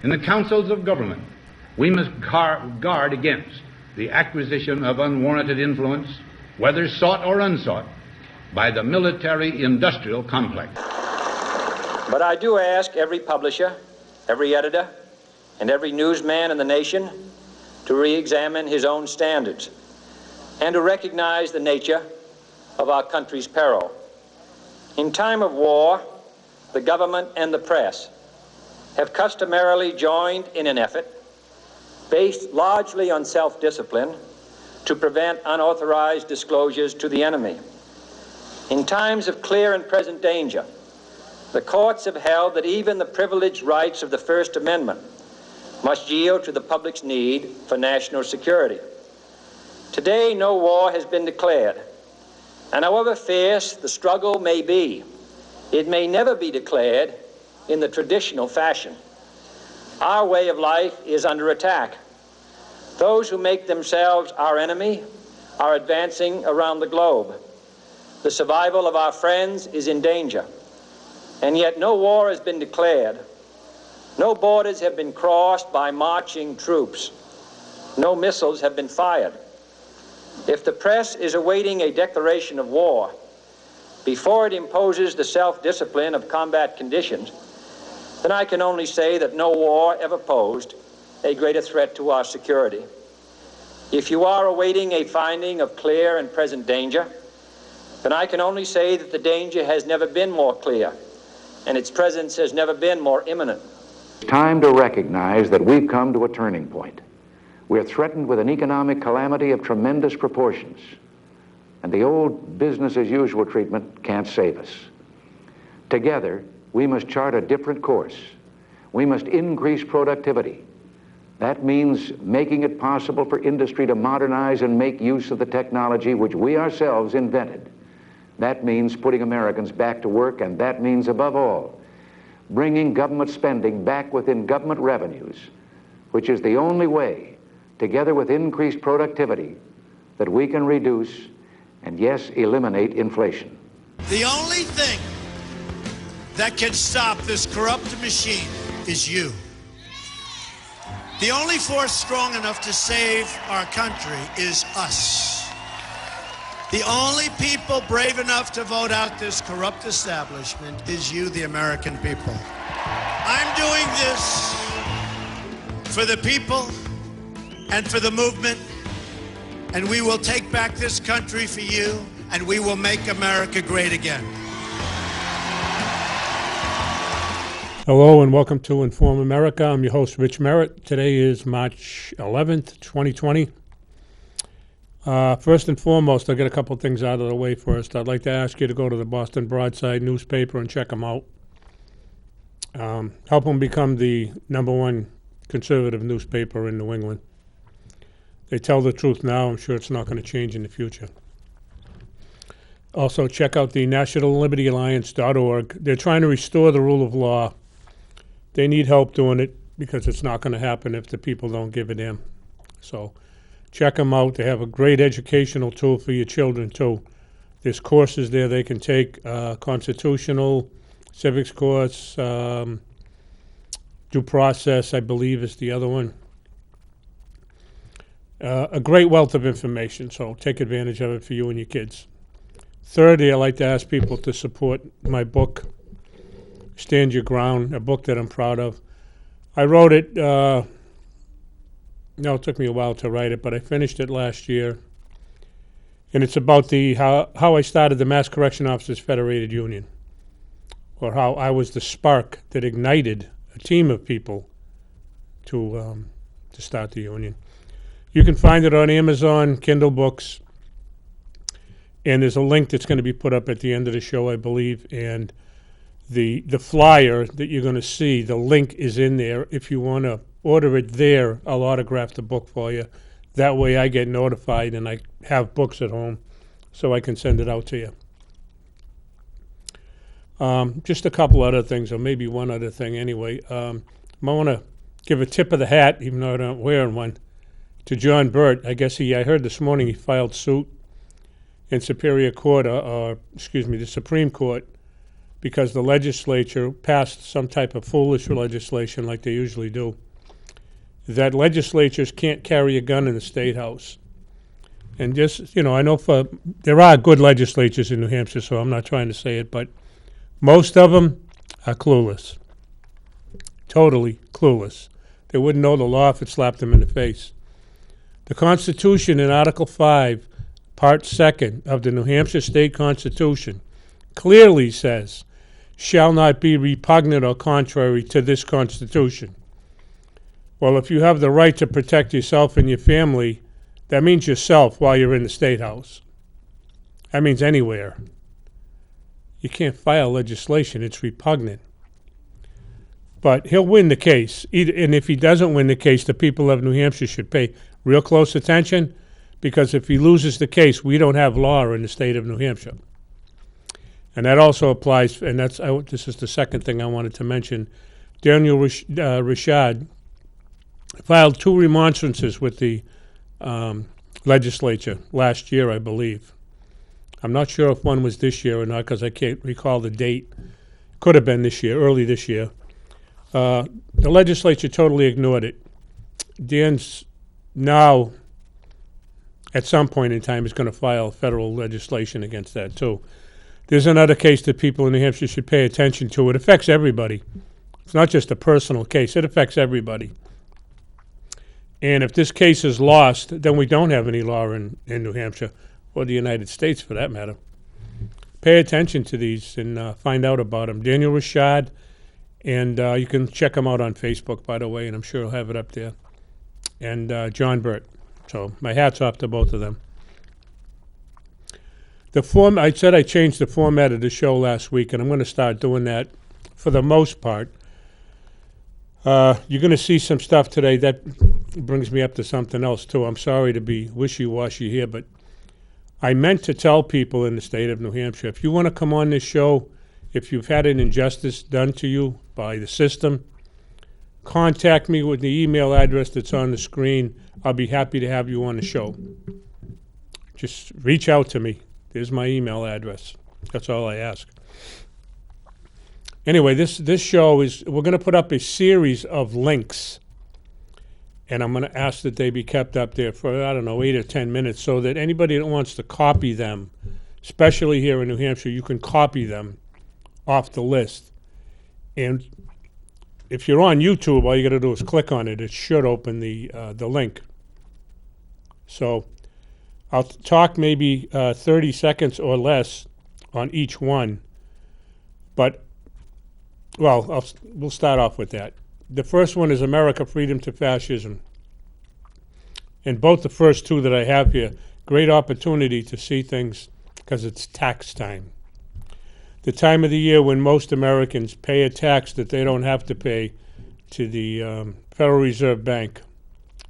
In the councils of government, we must guard against the acquisition of unwarranted influence, whether sought or unsought, by the military-industrial complex. But I do ask every publisher, every editor, and every newsman in the nation to re-examine his own standards and to recognize the nature of our country's peril. In time of war, the government and the press have customarily joined in an effort based largely on self-discipline to prevent unauthorized disclosures to the enemy. In times of clear and present danger, the courts have held that even the privileged rights of the First Amendment must yield to the public's need for national security. Today, no war has been declared, and however fierce the struggle may be, it may never be declared in the traditional fashion. Our way of life is under attack. Those who make themselves our enemy are advancing around the globe. The survival of our friends is in danger, and yet no war has been declared. No borders have been crossed by marching troops. No missiles have been fired. If the press is awaiting a declaration of war before it imposes the self-discipline of combat conditions, then I can only say that no war ever posed a greater threat to our security. If you are awaiting a finding of clear and present danger, then I can only say that the danger has never been more clear, and its presence has never been more imminent. It's time to recognize that we've come to a turning point. We're threatened with an economic calamity of tremendous proportions, and the old business-as-usual treatment can't save us. Together, we must chart a different course. We must increase productivity. That means making it possible for industry to modernize and make use of the technology which we ourselves invented. That means putting Americans back to work, and that means, above all, bringing government spending back within government revenues, which is the only way, together with increased productivity, that we can reduce and, yes, eliminate inflation. The only thing that can stop this corrupt machine is you. The only force strong enough to save our country is us. The only people brave enough to vote out this corrupt establishment is you, the American people. I'm doing this for the people and for the movement, and we will take back this country for you, and we will make America great again. Hello and welcome to Inform America. I'm your host, Rich Merritt. Today is March 11th, 2020. First and foremost, I'll get a couple things out of the way first. I'd like to ask you to go to the Boston Broadside newspaper and check them out. Help them become the #1 conservative newspaper in New England. They tell the truth now. I'm sure it's not going to change in the future. Also, check out the nationallibertyalliance.org. They're trying to restore the rule of law. They need help doing it because it's not going to happen if the people don't give a damn. So check them out. They have a great educational tool for your children, too. There's courses there they can take, constitutional, civics course, due process, I believe, is the other one. A great wealth of information, so take advantage of it for you and your kids. Thirdly, I like to ask people to support my book, Stand Your Ground, a book that I'm proud of. I wrote it, it took me a while to write it, but I finished it last year. And it's about how I started the Mass Correction Officers Federated Union, or how I was the spark that ignited a team of people to start the union. You can find it on Amazon, Kindle books, and there's a link that's going to be put up at the end of the show, I believe, and the flyer that you're going to see, the link is in there. If you want to order it there, I'll autograph the book for you. That way I get notified and I have books at home so I can send it out to you. Just a couple other things, or maybe one other thing anyway. I want to give a tip of the hat, even though I'm not wearing one, to John Burt. I heard this morning he filed suit in Superior Court, the Supreme Court, because the legislature passed some type of foolish legislation like they usually do, that legislatures can't carry a gun in the State House. And just, I know there are good legislatures in New Hampshire, so I'm not trying to say it, but most of them are clueless. Totally clueless. They wouldn't know the law if it slapped them in the face. The Constitution in Article 5, Part 2 of the New Hampshire State Constitution clearly says, shall not be repugnant or contrary to this Constitution. Well, if you have the right to protect yourself and your family, that means yourself while you're in the State House. That means anywhere. You can't file legislation. It's repugnant. But he'll win the case. And if he doesn't win the case, the people of New Hampshire should pay real close attention, because if he loses the case, we don't have law in the state of New Hampshire. And that also applies, and this is the second thing I wanted to mention. Daniel Rashad filed 2 remonstrances with the legislature last year, I believe. I'm not sure if one was this year or not, because I can't recall the date. Could have been this year, early this year. The legislature totally ignored it. Dan's now, at some point in time, is going to file federal legislation against that, too. There's another case that people in New Hampshire should pay attention to. It affects everybody. It's not just a personal case. It affects everybody. And if this case is lost, then we don't have any law in New Hampshire, or the United States for that matter. Pay attention to these and find out about them. Daniel Rashad, and you can check him out on Facebook, by the way, and I'm sure he'll have it up there. And John Burt. So my hat's off to both of them. I said I changed the format of the show last week, and I'm going to start doing that for the most part. You're going to see some stuff today that brings me up to something else, too. I'm sorry to be wishy-washy here, but I meant to tell people in the state of New Hampshire, if you want to come on this show, if you've had an injustice done to you by the system, contact me with the email address that's on the screen. I'll be happy to have you on the show. Just reach out to me. There's my email address. That's all I ask. Anyway, this show is, we're going to put up a series of links, and I'm going to ask that they be kept up there for, 8 or 10 minutes, so that anybody that wants to copy them, especially here in New Hampshire, you can copy them off the list. And if you're on YouTube, all you got to do is click on it. It should open the link. So I'll talk maybe 30 seconds or less on each one. But, well, we'll start off with that. The first one is America, Freedom to Fascism. And both the first two that I have here, great opportunity to see things because it's tax time. The time of the year when most Americans pay a tax that they don't have to pay to the Federal Reserve Bank,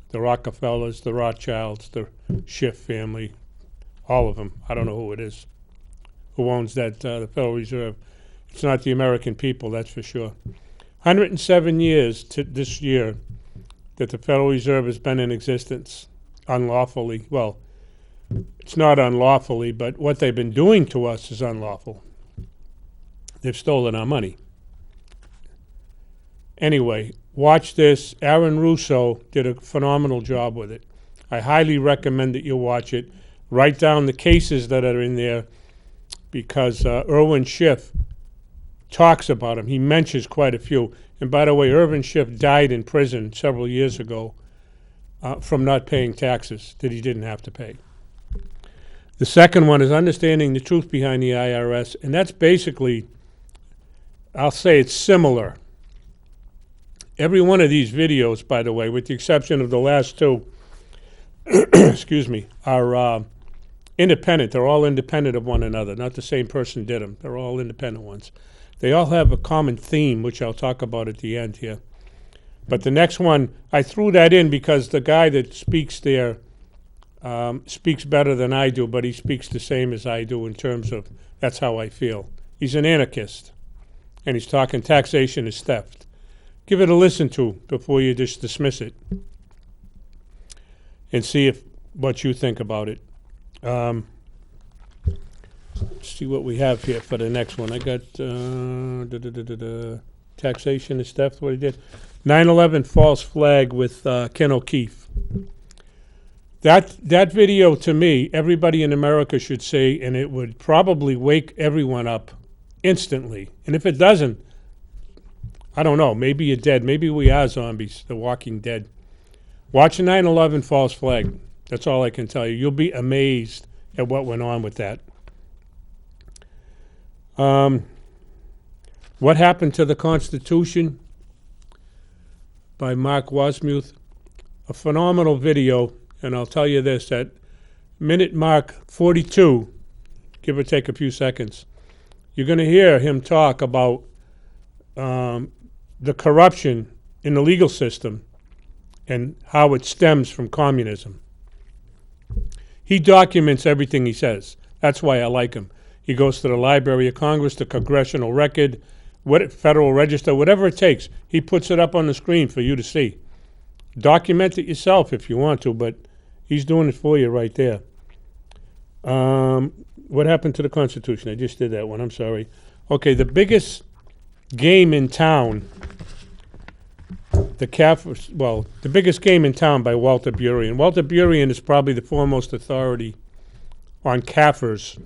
the Rockefellers, the Rothschilds, the Schiff family, all of them. I don't know who it is, who owns that, the Federal Reserve. It's not the American people, that's for sure. 107 years to this year that the Federal Reserve has been in existence unlawfully. Well, it's not unlawfully, but what they've been doing to us is unlawful. They've stolen our money. Anyway, watch this. Aaron Russo did a phenomenal job with it. I highly recommend that you watch it. Write down the cases that are in there, because Irwin Schiff talks about them. He mentions quite a few. And by the way, Irwin Schiff died in prison several years ago from not paying taxes that he didn't have to pay. The second one is understanding the truth behind the IRS, and that's basically, I'll say it's similar. Every one of these videos, by the way, with the exception of the last two, excuse me, are independent. They're all independent of one another. Not the same person did them. They're all independent ones. They all have a common theme, which I'll talk about at the end here. But the next one, I threw that in because the guy that speaks there speaks better than I do, but he speaks the same as I do in terms of that's how I feel. He's an anarchist, and he's talking taxation is theft. Give it a listen to before you just dismiss it, and see what you think about it. Let's see what we have here for the next one. I got taxation is theft, what he did. 9/11 false flag with Ken O'Keefe. That video, to me, everybody in America should see, and it would probably wake everyone up instantly. And if it doesn't, I don't know, maybe you're dead. Maybe we are zombies, the walking dead. Watch a 9/11 false flag. That's all I can tell you. You'll be amazed at what went on with that. What Happened to the Constitution by Mark Wasmuth. A phenomenal video, and I'll tell you this, at minute mark 42, give or take a few seconds, you're going to hear him talk about the corruption in the legal system and how it stems from communism. He documents everything he says. That's why I like him. He goes to the Library of Congress, the Congressional Record, Federal Register, whatever it takes. He puts it up on the screen for you to see. Document it yourself if you want to, but he's doing it for you right there. What happened to the Constitution? I just did that one. I'm sorry. Okay, the biggest game in town, the biggest game in town by Walter Burien. Walter Burien is probably the foremost authority on CAFRs.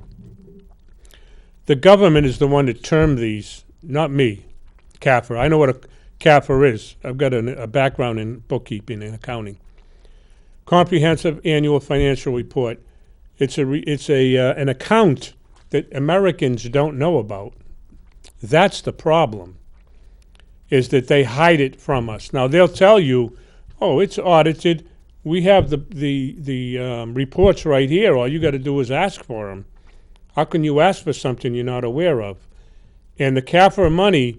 The government is the one that termed these, not me, CAFR. I know what a CAFR is. I've got a background in bookkeeping and accounting. Comprehensive Annual Financial Report. It's an account that Americans don't know about. That's the problem, is that they hide it from us. Now, they'll tell you, oh, it's audited. We have the reports right here. All you got to do is ask for them. How can you ask for something you're not aware of? And the CAFR money,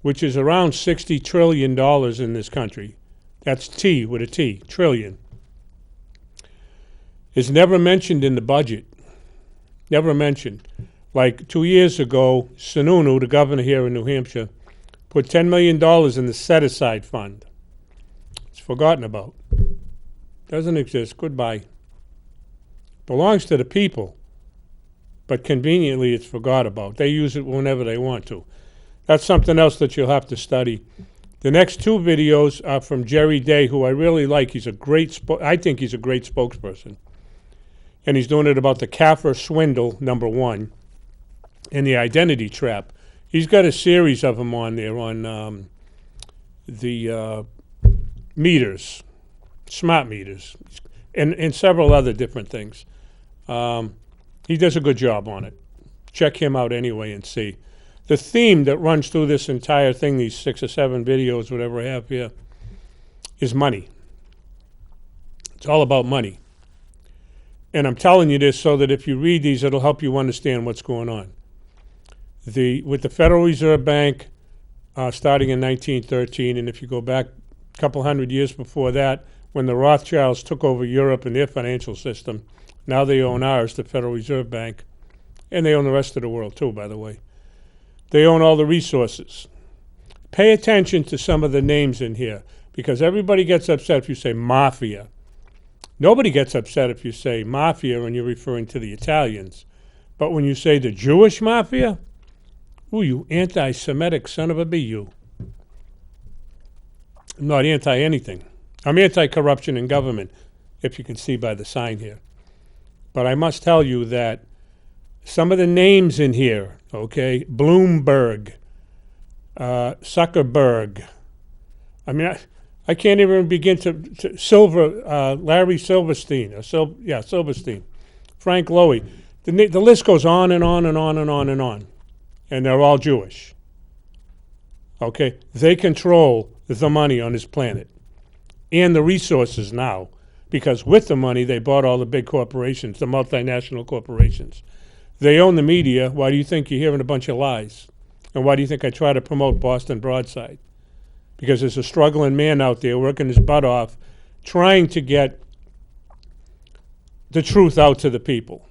which is around $60 trillion in this country, that's T with a T, trillion, is never mentioned in the budget. Never mentioned. Like 2 years ago, Sununu, the governor here in New Hampshire, put $10 million in the set-aside fund. It's forgotten about. Doesn't exist. Goodbye. Belongs to the people, but conveniently it's forgot about. They use it whenever they want to. That's something else that you'll have to study. The next two videos are from Jerry Day, who I really like. He's a great, I think he's a great spokesperson. And he's doing it about the CAFR swindle, number one, and the identity trap. He's got a series of them on there on the meters, smart meters, and several other different things. He does a good job on it. Check him out anyway and see. The theme that runs through this entire thing, these 6 or 7 videos, whatever I have here, is money. It's all about money. And I'm telling you this so that if you read these, it'll help you understand what's going on. With the Federal Reserve Bank starting in 1913, and if you go back a couple hundred years before that, when the Rothschilds took over Europe and their financial system, now they own ours, the Federal Reserve Bank, and they own the rest of the world too, by the way. They own all the resources. Pay attention to some of the names in here, because everybody gets upset if you say mafia. Nobody gets upset if you say mafia and you're referring to the Italians. But when you say the Jewish mafia, ooh, you anti-Semitic son of a bee, you. I'm not anti-anything. I'm anti-corruption in government, if you can see by the sign here. But I must tell you that some of the names in here, okay, Bloomberg, Zuckerberg, I mean, I can't even begin to Larry Silverstein, Silverstein, Frank Lowy. The list goes on and on and on and on and on. And they're all Jewish. Okay? They control the money on this planet and the resources now, because with the money, they bought all the big corporations, the multinational corporations. They own the media. Why do you think you're hearing a bunch of lies? And why do you think I try to promote Boston Broadside? Because there's a struggling man out there working his butt off, trying to get the truth out to the people.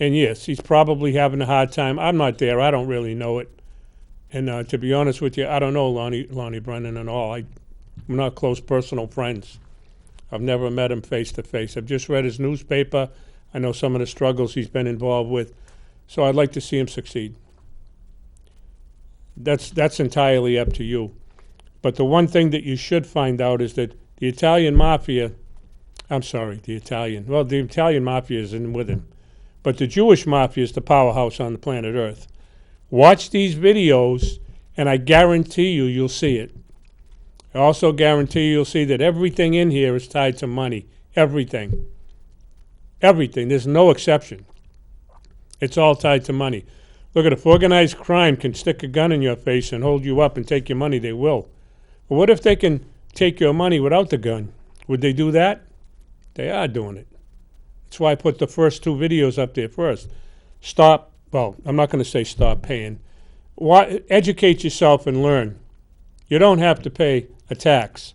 And yes, he's probably having a hard time. I'm not there. I don't really know it. And to be honest with you, I don't know Lonnie Brennan at all. I'm not close personal friends. I've never met him face to face. I've just read his newspaper. I know some of the struggles he's been involved with. So I'd like to see him succeed. That's entirely up to you. But the one thing that you should find out is that the Italian mafia, the Italian mafia is in with him. But the Jewish mafia is the powerhouse on the planet Earth. Watch these videos, and I guarantee you'll see it. I also guarantee you'll see that everything in here is tied to money. Everything. Everything. There's no exception. It's all tied to money. Look, if organized crime can stick a gun in your face and hold you up and take your money, they will. But what if they can take your money without the gun? Would they do that? They are doing it. That's why I put the first 2 videos up there first. I'm not going to say stop paying. Educate yourself and learn. You don't have to pay a tax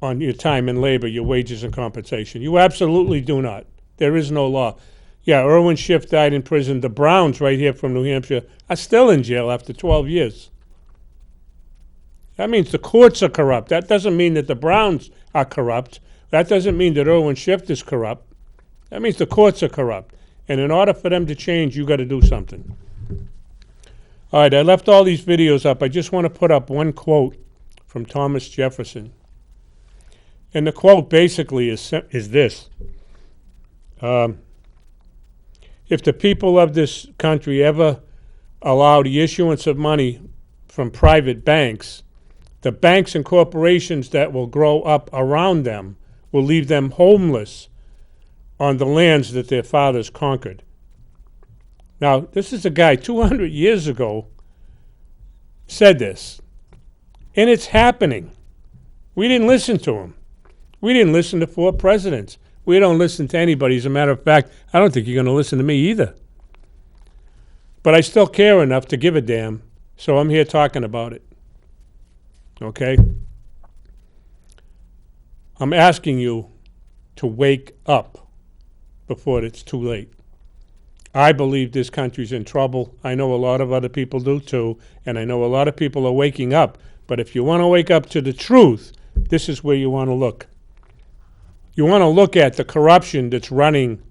on your time and labor, your wages and compensation. You absolutely do not. There is no law. Yeah, Irwin Schiff died in prison. The Browns right here from New Hampshire are still in jail after 12 years. That means the courts are corrupt. That doesn't mean that the Browns are corrupt. That doesn't mean that Irwin Schiff is corrupt. That means the courts are corrupt. And in order for them to change, you got to do something. All right, I left all these videos up. I just want to put up one quote from Thomas Jefferson. And the quote basically is this. If the people of this country ever allow the issuance of money from private banks, the banks and corporations that will grow up around them will leave them homeless on the lands that their fathers conquered. Now, this is a guy 200 years ago said this, and it's happening. We didn't listen to him. We didn't listen to 4 presidents. We don't listen to anybody. As a matter of fact, I don't think you're going to listen to me either. But I still care enough to give a damn, so I'm here talking about it. Okay? I'm asking you to wake up before it's too late. I believe this country's in trouble. I know a lot of other people do too, and I know a lot of people are waking up. But if you want to wake up to the truth, this is where you want to look. You want to look at the corruption that's running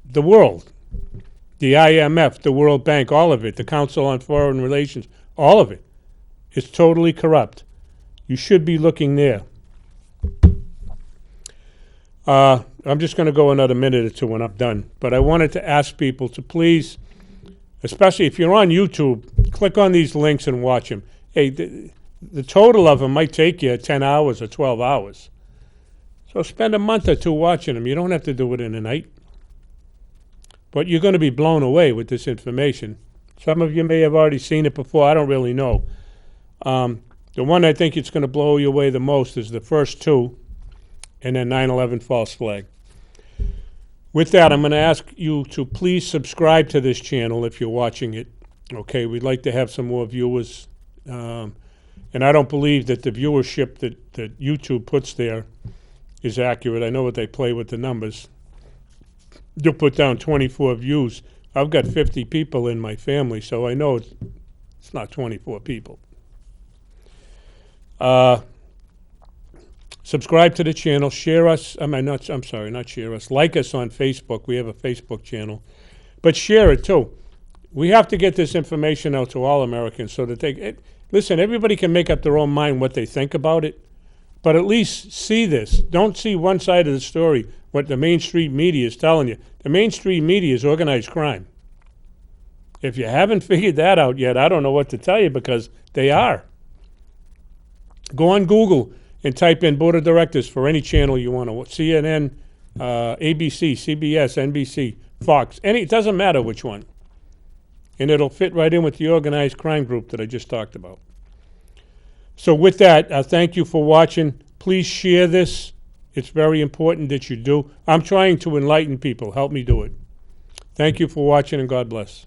the world. The IMF, the World Bank, all of it, the Council on Foreign Relations, all of it is totally corrupt. You should be looking there. I'm just going to go another minute or two when I'm done. But I wanted to ask people to please, especially if you're on YouTube, click on these links and watch them. Hey, the total of them might take you 10 hours or 12 hours. So spend a month or 2 watching them. You don't have to do it in a night. But you're going to be blown away with this information. Some of you may have already seen it before. I don't really know. The one I think it's going to blow you away the most is the first 2, and then 9/11 false flag. With that, I'm going to ask you to please subscribe to this channel if you're watching it. Okay, we'd like to have some more viewers. And I don't believe that the viewership that YouTube puts there is accurate. I know what they play with the numbers. You'll put down 24 views. I've got 50 people in my family, so I know it's not 24 people. Subscribe to the channel. Share us. Not share us. Like us on Facebook. We have a Facebook channel. But share it too. We have to get this information out to all Americans so that listen, everybody can make up their own mind what they think about it. But at least see this. Don't see one side of the story, what the mainstream media is telling you. The mainstream media is organized crime. If you haven't figured that out yet, I don't know what to tell you because they are. Go on Google and type in board of directors for any channel you want to watch. CNN, ABC, CBS, NBC, Fox. It doesn't matter which one. And it'll fit right in with the organized crime group that I just talked about. So with that, thank you for watching. Please share this. It's very important that you do. I'm trying to enlighten people. Help me do it. Thank you for watching, and God bless.